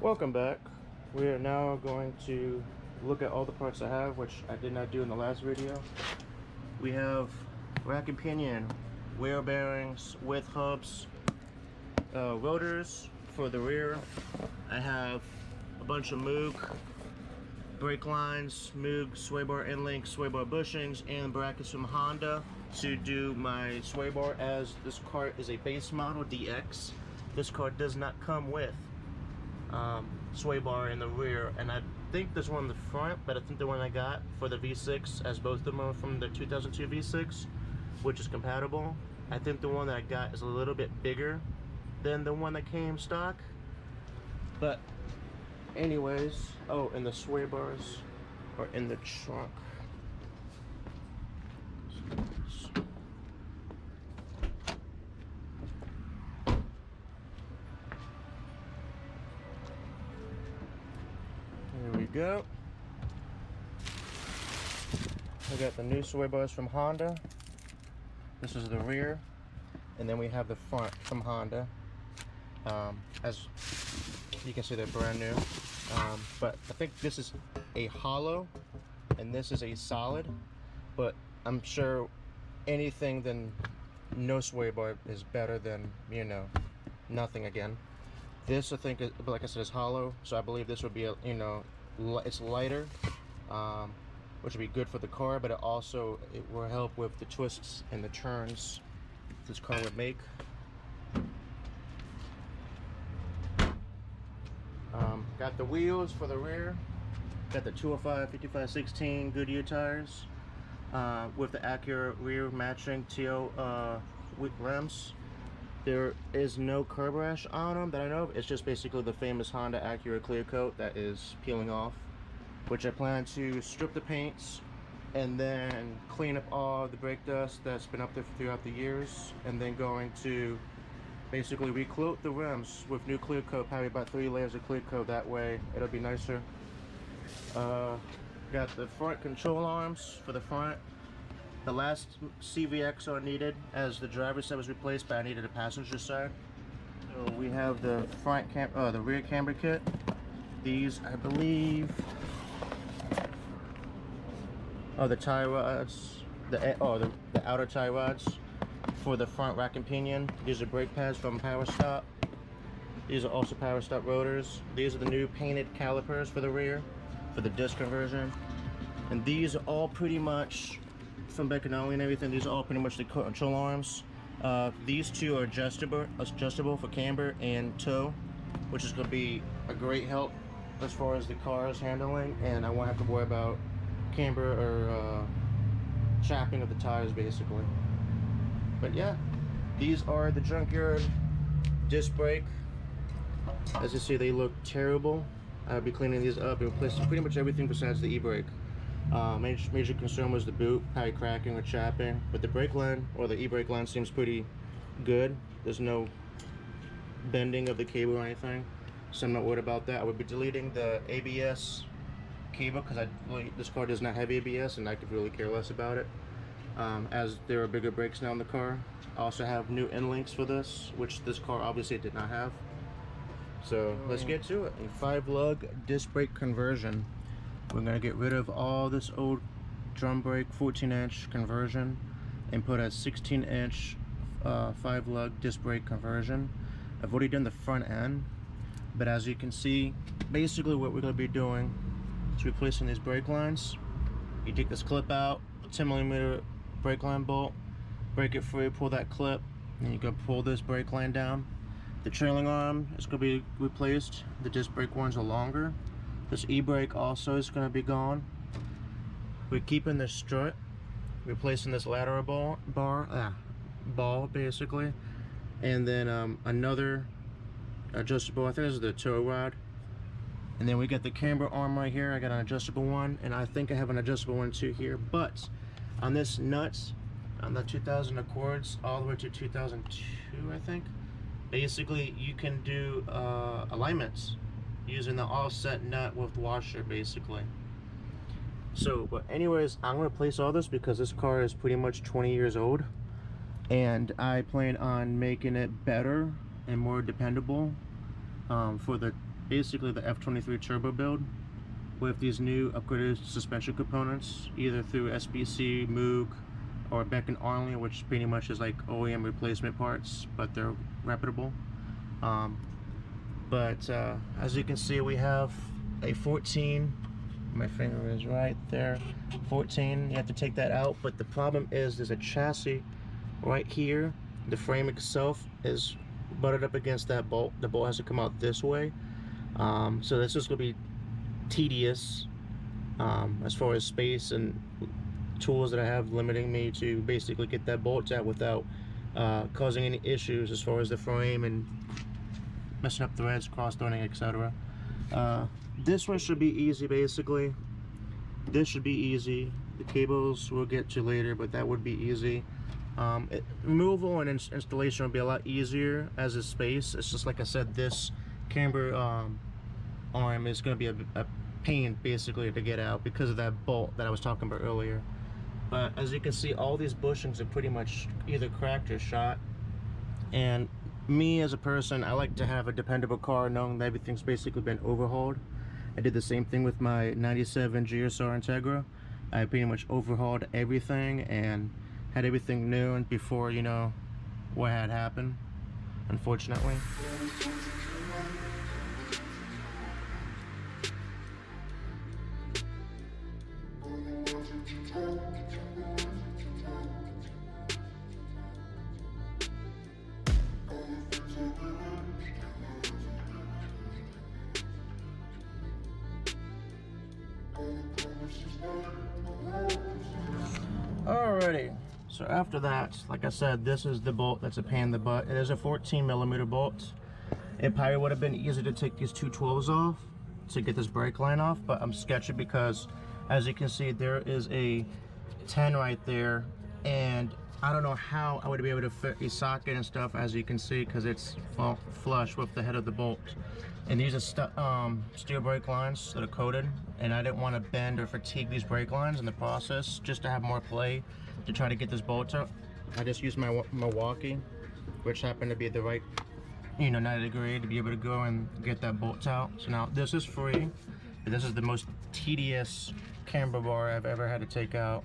Welcome back. We are now going to look at all the parts I have, which I did not do in the last video. We have rack and pinion, wheel bearings, width hubs, rotors for the rear. I have a bunch of Moog brake lines, Moog sway bar end link, sway bar bushings, and brackets from Honda to do my sway bar, as this car is a base model DX. This car does not come with sway bar in the rear, and I think there's one in the front, but I think the one I got for the V6, as both of them are from the 2002 V6, which is compatible. I think the one that I got is a little bit bigger than the one that came stock, but anyways. Oh, and the sway bars are in the trunk. Here we go. We got the new sway bars from Honda. This is the rear, and then we have the front from Honda. As you can see, they're brand new. But I think this is a hollow, and this is a solid. But I'm sure anything than no sway bar is better than, you know, nothing again. This, I think, like I said, is hollow, so I believe this would be, it's lighter, which would be good for the car, but it will help with the twists and the turns this car would make. Got the wheels for the rear. Got the 205 55/16 Goodyear tires with the accurate rear matching TO rims. There is no curb rash on them that I know of. It's just basically the famous Honda Acura clear coat that is peeling off, which I plan to strip the paints and then clean up all the brake dust that's been up there throughout the years, and then going to basically recoat the rims with new clear coat, probably about 3 layers of clear coat. That way it'll be nicer. Got the front control arms for the front. The last CVX are needed, as the driver's side was replaced, but I needed a passenger side. So we have the the rear camber kit. These, I believe, are the tie rods, the outer tie rods for the front rack and pinion. These are brake pads from Power Stop. These are also Power Stop rotors. These are the new painted calipers for the rear, for the disc conversion. And these are all pretty much from Beccanelli and everything. These are all pretty much the control arms. These two are adjustable for camber and tow, which is going to be a great help as far as the car's handling, and I won't have to worry about camber or chapping of the tires, basically. But yeah, these are the junkyard disc brake. As you see, they look terrible. I'll be cleaning these up and replacing pretty much everything besides the e-brake. Major concern was the boot, probably cracking or chapping, but the brake line, or the e-brake line, seems pretty good. There's no bending of the cable or anything, so I'm not worried about that. I would be deleting the ABS cable, because this car does not have ABS, and I could really care less about it, as there are bigger brakes now in the car. I also have new end links for this, which this car obviously did not have. So let's get to it. A 5-lug disc brake conversion. We're going to get rid of all this old drum brake 14-inch conversion and put a 16-inch 5-lug disc brake conversion. I've already done the front end, but as you can see, basically what we're going to be doing is replacing these brake lines. You take this clip out, 10mm brake line bolt, break it free, pull that clip, and you go pull this brake line down. The trailing arm is going to be replaced. The disc brake ones are longer. This e-brake also is going to be gone. We're keeping this strut, replacing this lateral ball basically, and then another adjustable, I think this is the tow rod. And then we got the camber arm right here. I got an adjustable one, and I think I have an adjustable one too here. But on this nuts, on the 2000 Accords all the way to 2002, I think, basically you can do alignments using the offset nut with washer, basically. So, but anyways, I'm going to place all this because this car is pretty much 20 years old, and I plan on making it better and more dependable for the basically the F23 turbo build with these new upgraded suspension components, either through SBC, Moog, or Beck & Arley, which pretty much is like OEM replacement parts, but they're reputable. As you can see, we have a 14, my finger is right there, 14, you have to take that out, but the problem is there's a chassis right here. The frame itself is butted up against that bolt. The bolt has to come out this way. So this is going to be tedious as far as space and tools that I have limiting me to basically get that bolt out without causing any issues as far as the frame and messing up threads, cross-threading, etc. This one should be easy basically. This should be easy. The cables we'll get to later, but that would be easy. Removal and installation will be a lot easier as is space. It's just like I said, this camber arm is going to be a pain basically to get out because of that bolt that I was talking about earlier. But as you can see, all these bushings are pretty much either cracked or shot. And me as a person, I like to have a dependable car knowing that everything's basically been overhauled. I did the same thing with my 97 GSR Integra. I pretty much overhauled everything and had everything new and before, you know, what had happened, unfortunately. Alrighty, so after that, like I said, this is the bolt that's a pain in the butt. It is a 14mm bolt. It probably would have been easy to take these two 12s off to get this brake line off, but I'm sketchy because, as you can see, there is a 10 right there, and I don't know how I would be able to fit a socket and stuff, as you can see, because it's, well, flush with the head of the bolt. And these are steel brake lines that are coated, and I didn't want to bend or fatigue these brake lines in the process, just to have more play to try to get this bolt out. I just used my Milwaukee, which happened to be the right, 90 degree to be able to go and get that bolt out. So now this is free, but this is the most tedious camber bar I've ever had to take out.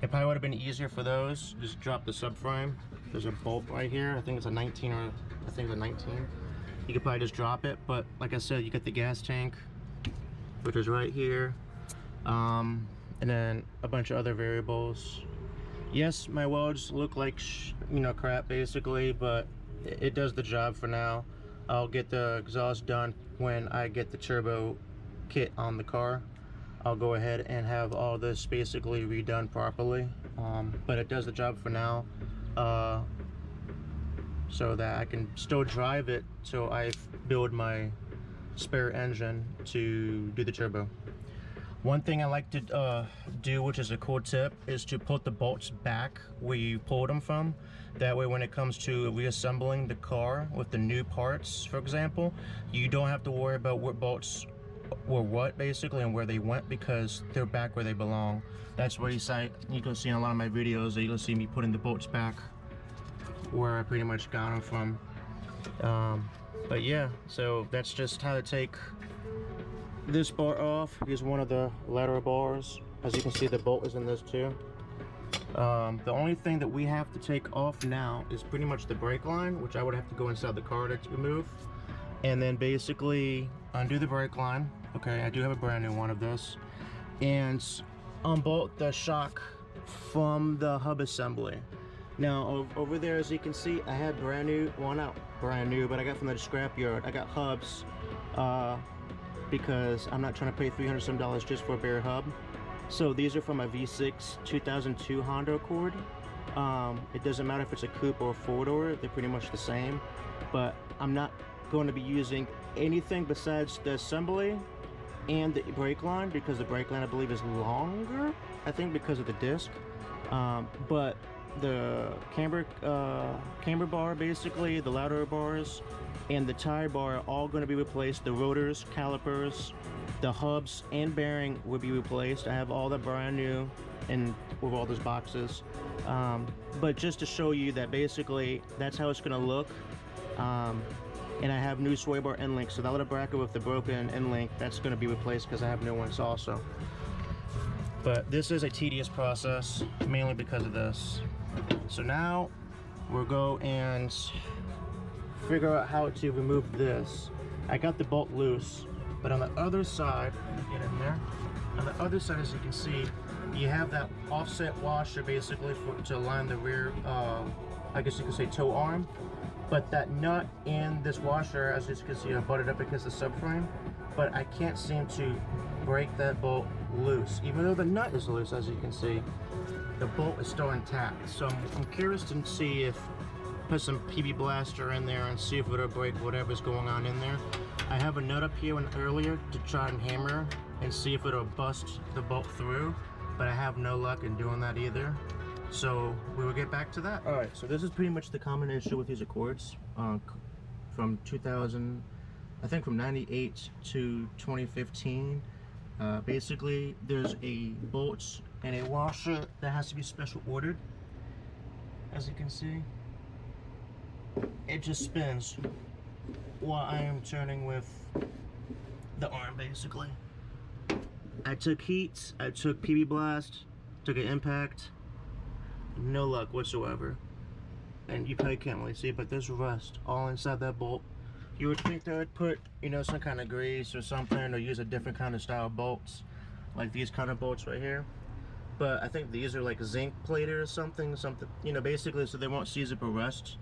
It probably would have been easier for those. Just drop the subframe. There's a bolt right here. I think it's a 19 or I think it's a 19. You could probably just drop it, but like I said, you get the gas tank, which is right here, and then a bunch of other variables. Yes, my welds look like crap basically, but it does the job for now. I'll get the exhaust done when I get the turbo kit on the car. I'll go ahead and have all this basically redone properly, but it does the job for now, so that I can still drive it till I build my spare engine to do the turbo. One thing I like to do, which is a cool tip, is to put the bolts back where you pulled them from. That way when it comes to reassembling the car with the new parts, for example, you don't have to worry about what bolts were what basically and where they went, because they're back where they belong. That's where you can see in a lot of my videos that you'll see me putting the bolts back where I pretty much got them from. But yeah, so that's just how to take this bar off. Here's one of the lateral bars. As you can see, the bolt is in this too. The only thing that we have to take off now is pretty much the brake line, which I would have to go inside the car to remove, and then basically undo the brake line. Okay, I do have a brand new one of this, and unbolt the shock from the hub assembly. Now over there, as you can see, I had brand new, well not brand new, but I got from the scrapyard. I got hubs because I'm not trying to pay $300 some just for a bare hub. So these are from a V6 2002 Honda Accord. It doesn't matter if it's a coupe or a four-door, they're pretty much the same. But I'm not going to be using anything besides the assembly and the brake line, because the brake line I believe is longer, I think because of the disc. But the camber bar, basically the lateral bars and the tie bar are all going to be replaced. The rotors, calipers, the hubs and bearing will be replaced. I have all that brand new and with all those boxes, but just to show you that basically that's how it's going to look. And I have new sway bar end links, so that little bracket with the broken end link, that's going to be replaced because I have new ones also. But this is a tedious process, mainly because of this. So now we'll go and figure out how to remove this. I got the bolt loose, but on the other side, get in there. On the other side, as you can see, you have that offset washer basically to align the rear, I guess you could say toe arm. But that nut in this washer, as you can see, I butted up against the subframe, but I can't seem to break that bolt loose. Even though the nut is loose, as you can see, the bolt is still intact. So I'm curious to see if put some PB Blaster in there and see if it'll break whatever's going on in there. I have a nut up here and earlier to try and hammer and see if it'll bust the bolt through, but I have no luck in doing that either. So we will get back to that. All right, so this is pretty much the common issue with these Accords from 2000, I think from 98 to 2015. Basically, there's a bolt and a washer that has to be special ordered. As you can see, it just spins while I am turning with the arm, basically. I took heat, I took PB Blast, took an impact, no luck whatsoever. And you probably can't really see, but there's rust all inside that bolt. You would think they would put, you know, some kind of grease or something, or use a different kind of style bolts, like these kind of bolts right here. But I think these are like zinc plated or something, you know, basically so they won't seize up or rust.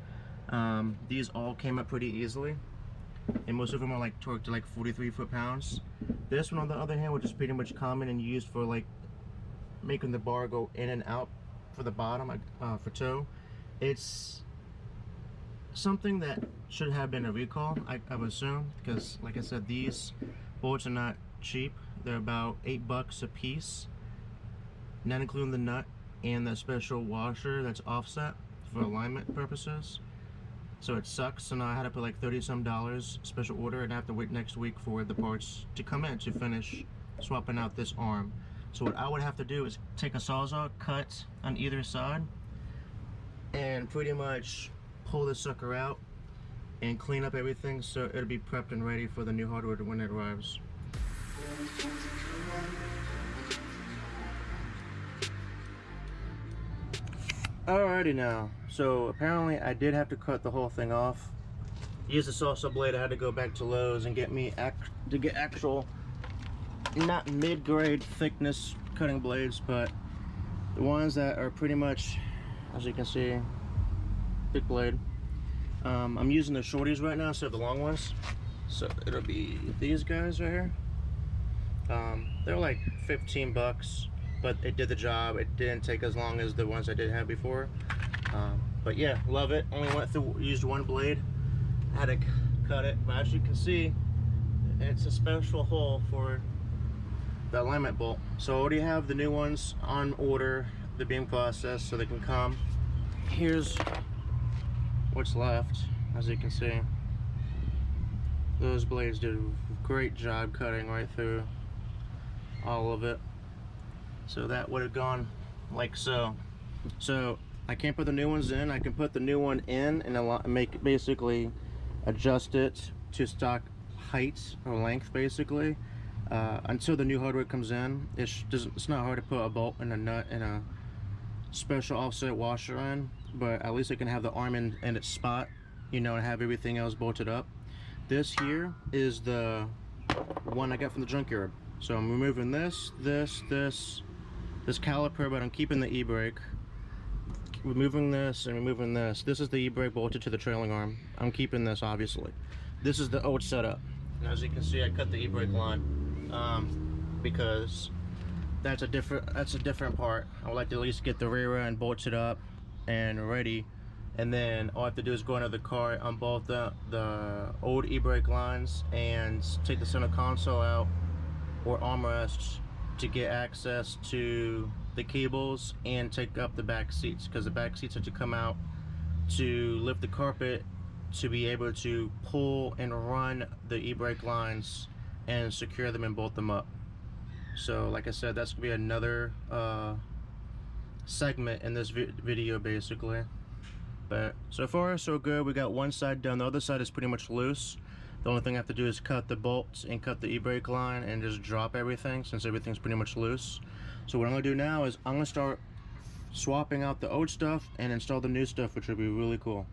These all came up pretty easily, and most of them are like torqued to like 43 foot-pounds. This one, on the other hand, which is pretty much common and used for like making the bar go in and out for the bottom, for toe, it's something that should have been a recall, I would assume, because like I said, these bolts are not cheap. They're about $8 a piece, not including the nut and that special washer that's offset for alignment purposes. So it sucks. So now I had to put like $30-some special order, and I have to wait next week for the parts to come in to finish swapping out this arm. So what I would have to do is take a Sawzall, cut on either side, and pretty much pull the sucker out and clean up everything so it'll be prepped and ready for the new hardware when it arrives. Alrighty now, so apparently I did have to cut the whole thing off. Use the Sawzall blade. I had to go back to Lowe's and get me actual, not mid-grade thickness cutting blades, but the ones that are pretty much, as you can see, thick blade. I'm using the shorties right now instead of the long ones, so it'll be these guys right here. They're like 15 bucks, but it did the job. It didn't take as long as the ones I did have before. But yeah, love it. Only went through, used one blade. Had to cut it, but as you can see, it's a special hole for the alignment bolt. So I already have the new ones on order, the being processed, so they can come. Here's what's left. As you can see, those blades did a great job cutting right through all of it. So that would have gone like so. So I can't put the new ones in. I can put the new one in and make, basically adjust it to stock height or length, basically, until the new hardware comes in. It's not hard to put a bolt and a nut and a special offset washer in, but at least I can have the arm in its spot, you know, and have everything else bolted up. This here is the one I got from the junkyard. So I'm removing this caliper, but I'm keeping the e-brake. Removing this and removing this. This is the e-brake bolted to the trailing arm. I'm keeping this, obviously. This is the old setup. And as you can see, I cut the e-brake line because that's a different part. I would like to at least get the rear end bolted up and ready, and then all I have to do is go into the car, unbolt the old e-brake lines, and take the center console out or armrests to get access to the cables and take up the back seats, because the back seats have to come out to lift the carpet to be able to pull and run the e-brake lines and secure them and bolt them up. So like I said, that's gonna be another segment in this video, basically. But so far so good. We got one side done. The other side is pretty much loose. The only thing I have to do is cut the bolts and cut the e-brake line and just drop everything, since everything's pretty much loose. So what I'm gonna do now is I'm gonna start swapping out the old stuff and install the new stuff, which will be really cool.